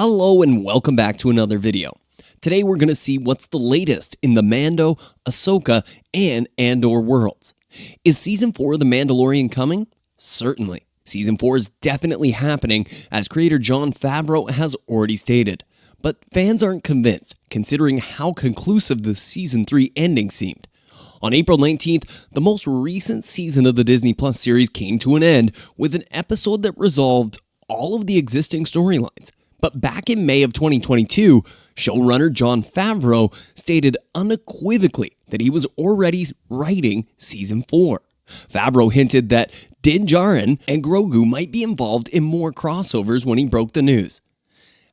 Hello and welcome back to another video. Today we're going to see what's the latest in the Mando, Ahsoka, and Andor worlds. Is Season 4 of The Mandalorian coming? Certainly. Season 4 is definitely happening, as creator Jon Favreau has already stated. But fans aren't convinced, considering how conclusive the Season 3 ending seemed. On April 19th, the most recent season of the Disney Plus series came to an end with an episode that resolved all of the existing storylines. But back in May of 2022, showrunner Jon Favreau stated unequivocally that he was already writing Season 4. Favreau hinted that Din Djarin and Grogu might be involved in more crossovers when he broke the news.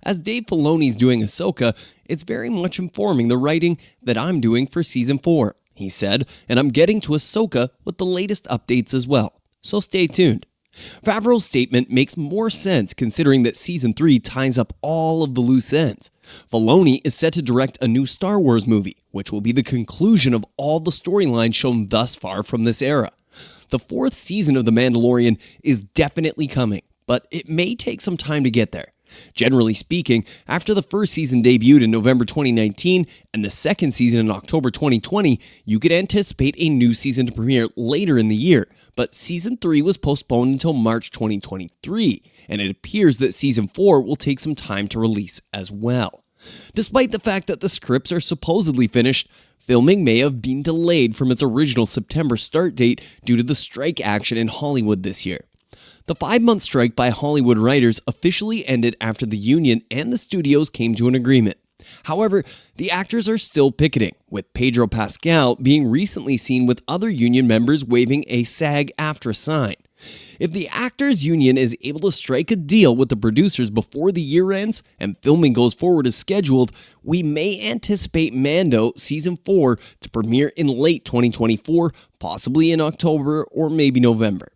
As Dave Filoni's doing Ahsoka, it's very much informing the writing that I'm doing for Season 4, he said, and I'm getting to Ahsoka with the latest updates as well, so stay tuned. Favreau's statement makes more sense considering that Season 3 ties up all of the loose ends. Filoni is set to direct a new Star Wars movie, which will be the conclusion of all the storylines shown thus far from this era. The fourth season of The Mandalorian is definitely coming, but it may take some time to get there. Generally speaking, after the first season debuted in November 2019 and the second season in October 2020, you could anticipate a new season to premiere later in the year, but Season 3 was postponed until March 2023, and it appears that Season 4 will take some time to release as well. Despite the fact that the scripts are supposedly finished, filming may have been delayed from its original September start date due to the strike action in Hollywood this year. The 5-month strike by Hollywood writers officially ended after the union and the studios came to an agreement. However, the actors are still picketing, with Pedro Pascal being recently seen with other union members waving a SAG-AFTRA sign. If the actors' union is able to strike a deal with the producers before the year ends and filming goes forward as scheduled, we may anticipate Mando Season 4 to premiere in late 2024, possibly in October or maybe November.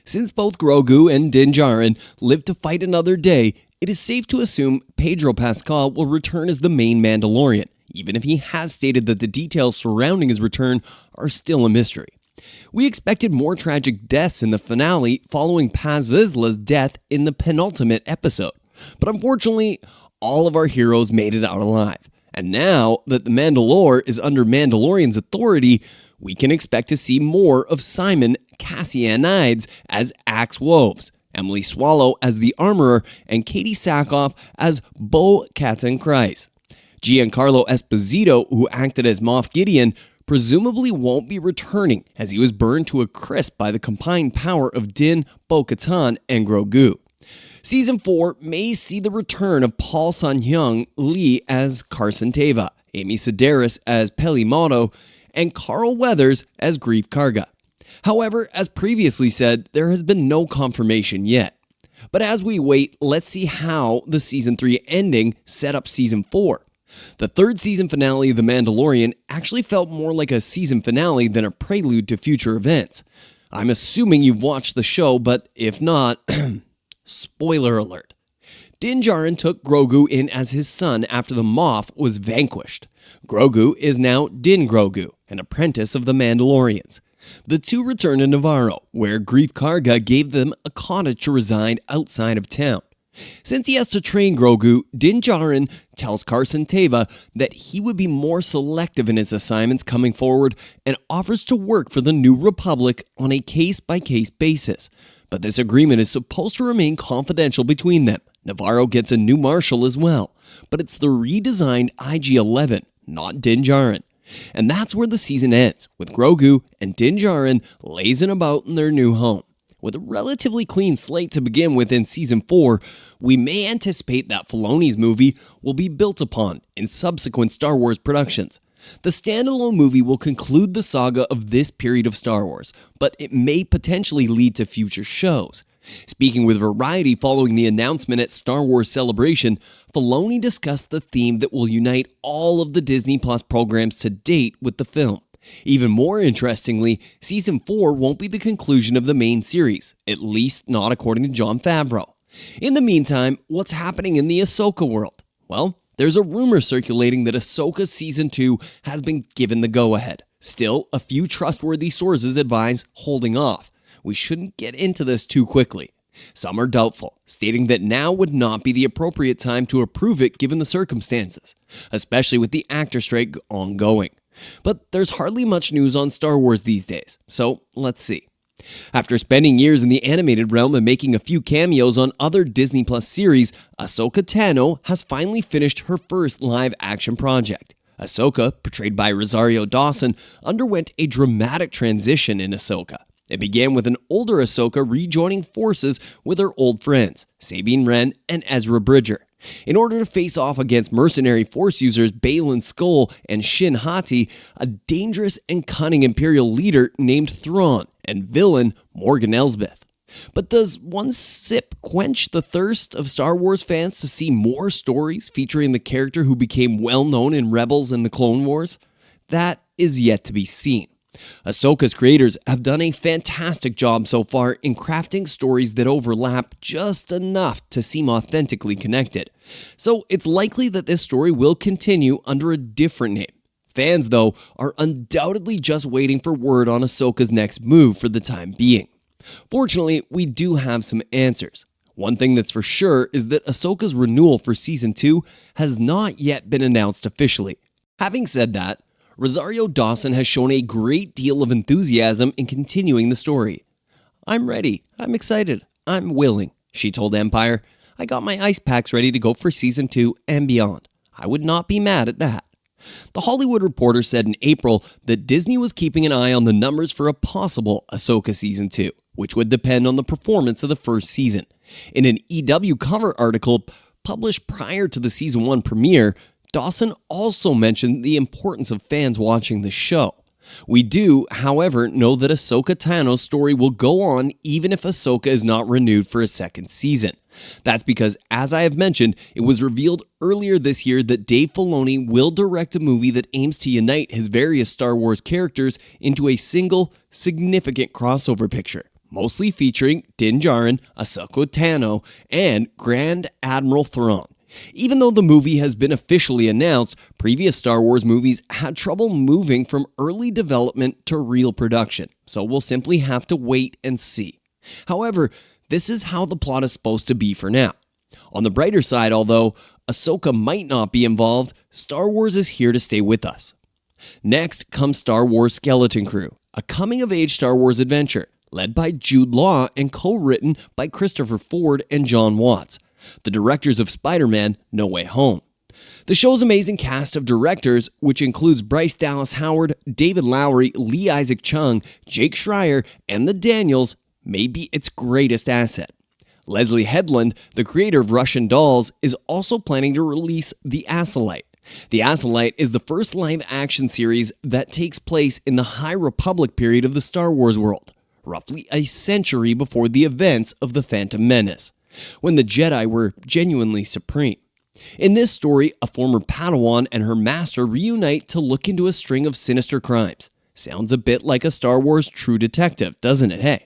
Since both Grogu and Din Djarin live to fight another day, it is safe to assume Pedro Pascal will return as the main Mandalorian, even if he has stated that the details surrounding his return are still a mystery. We expected more tragic deaths in the finale following Paz Vizsla's death in the penultimate episode, but unfortunately, all of our heroes made it out alive. And now that the Mandalore is under Mandalorian's authority, we can expect to see more of Simon Cassianides as Axe Woves, Emily Swallow as the Armorer, and Katie Sackhoff as Bo-Katan Kryze. Giancarlo Esposito, who acted as Moff Gideon, presumably won't be returning as he was burned to a crisp by the combined power of Din, Bo-Katan, and Grogu. Season 4 may see the return of Paul Sun-Hyung Lee as Carson Teva, Amy Sedaris as Peli Motto, and Carl Weathers as Greef Karga. However, as previously said, there has been no confirmation yet. But as we wait, let's see how the Season 3 ending set up Season 4. The third season finale of The Mandalorian actually felt more like a season finale than a prelude to future events. I'm assuming you've watched the show, but if not, spoiler alert. Din Djarin took Grogu in as his son after the Moff was vanquished. Grogu is now Din Grogu, an apprentice of the Mandalorians. The two return to Navarro, where Greef Karga gave them a cottage to reside outside of town. Since he has to train Grogu, Din Djarin tells Carson Teva that he would be more selective in his assignments coming forward and offers to work for the New Republic on a case-by-case basis. But this agreement is supposed to remain confidential between them. Navarro gets a new marshal as well, but it's the redesigned IG-11, not Din Djarin. And that's where the season ends, with Grogu and Din Djarin lazing about in their new home. With a relatively clean slate to begin with in Season 4, we may anticipate that Filoni's movie will be built upon in subsequent Star Wars productions. The standalone movie will conclude the saga of this period of Star Wars, but it may potentially lead to future shows. Speaking with Variety following the announcement at Star Wars Celebration, Filoni discussed the theme that will unite all of the Disney Plus programs to date with the film. Even more interestingly, Season 4 won't be the conclusion of the main series, at least not according to Jon Favreau. In the meantime, what's happening in the Ahsoka world? Well, there's a rumor circulating that Ahsoka Season 2 has been given the go-ahead. Still, a few trustworthy sources advise holding off. We shouldn't get into this too quickly. Some are doubtful, stating that now would not be the appropriate time to approve it given the circumstances, especially with the actor strike ongoing. But there's hardly much news on Star Wars these days, so let's see. After spending years in the animated realm and making a few cameos on other Disney Plus series, Ahsoka Tano has finally finished her first live-action project. Ahsoka, portrayed by Rosario Dawson, underwent a dramatic transition in Ahsoka. It began with an older Ahsoka rejoining forces with her old friends, Sabine Wren and Ezra Bridger, in order to face off against mercenary Force users Baylan Skoll and Shin Hati, a dangerous and cunning Imperial leader named Thrawn, and villain Morgan Elsbeth. But does one sip quench the thirst of Star Wars fans to see more stories featuring the character who became well known in Rebels and the Clone Wars? That is yet to be seen. Ahsoka's creators have done a fantastic job so far in crafting stories that overlap just enough to seem authentically connected. So it's likely that this story will continue under a different name. Fans, though, are undoubtedly just waiting for word on Ahsoka's next move for the time being. Fortunately, we do have some answers. One thing that's for sure is that Ahsoka's renewal for Season 2 has not yet been announced officially. Having said that, Rosario Dawson has shown a great deal of enthusiasm in continuing the story. "I'm ready, I'm excited, I'm willing," she told Empire. "I got my ice packs ready to go for Season 2 and beyond. I would not be mad at that." The Hollywood Reporter said in April that Disney was keeping an eye on the numbers for a possible Ahsoka Season 2, which would depend on the performance of the first season. In an EW cover article published prior to the Season 1 premiere, Dawson also mentioned the importance of fans watching the show. We do, however, know that Ahsoka Tano's story will go on even if Ahsoka is not renewed for a second season. That's because, as I have mentioned, it was revealed earlier this year that Dave Filoni will direct a movie that aims to unite his various Star Wars characters into a single, significant crossover picture, mostly featuring Din Djarin, Ahsoka Tano, and Grand Admiral Thrawn. Even though the movie has been officially announced, previous Star Wars movies had trouble moving from early development to real production, so we'll simply have to wait and see. However, this is how the plot is supposed to be for now. On the brighter side, although Ahsoka might not be involved, Star Wars is here to stay with us. Next comes Star Wars Skeleton Crew, a coming-of-age Star Wars adventure, led by Jude Law and co-written by Christopher Ford and John Watts, the directors of Spider-Man: No Way Home. The show's amazing cast of directors, which includes Bryce Dallas Howard, David Lowery, Lee Isaac Chung, Jake Schreier, and the Daniels, may be its greatest asset. Leslie Headland, the creator of Russian Dolls, is also planning to release The Acolyte. The Acolyte is the first live-action series that takes place in the High Republic period of the Star Wars world, roughly a century before the events of The Phantom Menace, when the Jedi were genuinely supreme. In this story, a former Padawan and her master reunite to look into a string of sinister crimes. Sounds a bit like a Star Wars True Detective, doesn't it, hey?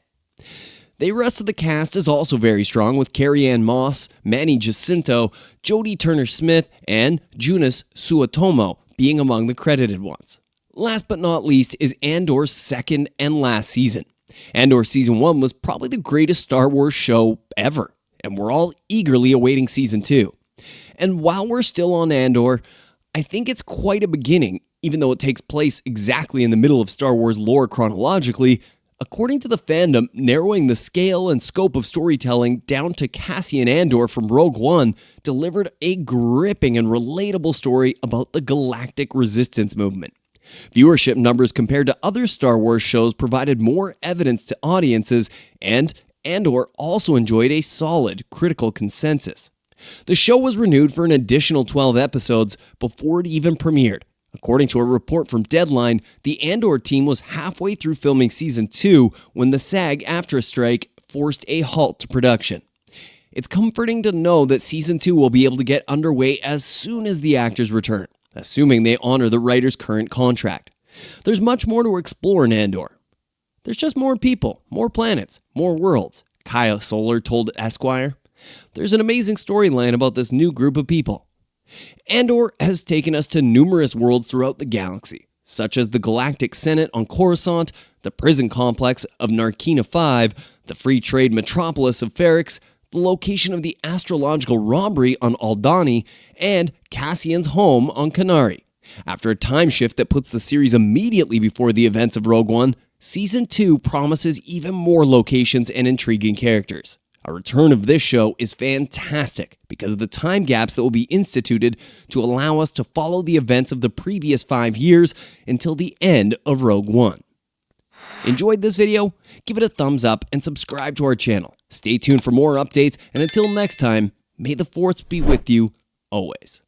The rest of the cast is also very strong, with Carrie-Anne Moss, Manny Jacinto, Jodie Turner-Smith, and Junice Suotomo being among the credited ones. Last but not least is Andor's second and last season. Andor Season 1 was probably the greatest Star Wars show ever, and we're all eagerly awaiting Season 2. And while we're still on Andor, I think it's quite a beginning, even though it takes place exactly in the middle of Star Wars lore chronologically. According to the fandom, narrowing the scale and scope of storytelling down to Cassian Andor from Rogue One delivered a gripping and relatable story about the Galactic Resistance movement. Viewership numbers compared to other Star Wars shows provided more evidence to audiences, and Andor also enjoyed a solid critical consensus. The show was renewed for an additional 12 episodes before it even premiered. According to a report from Deadline, the Andor team was halfway through filming Season 2 when the SAG-AFTRA strike forced a halt to production. It's comforting to know that Season 2 will be able to get underway as soon as the actors return, assuming they honor the writer's current contract. There's much more to explore in Andor. There's just more people, more planets, more worlds, Kaya Solar told Esquire. There's an amazing storyline about this new group of people. Andor has taken us to numerous worlds throughout the galaxy, such as the Galactic Senate on Coruscant, the prison complex of Narkina 5, the free trade metropolis of Ferrix, the location of the astrological robbery on Aldhani, and Cassian's home on Kenari. After a time shift that puts the series immediately before the events of Rogue One, Season 2 promises even more locations and intriguing characters. A return of this show is fantastic because of the time gaps that will be instituted to allow us to follow the events of the previous 5 years until the end of Rogue One. Enjoyed this video? Give it a thumbs up and subscribe to our channel. Stay tuned for more updates, and until next time, may the Force be with you always.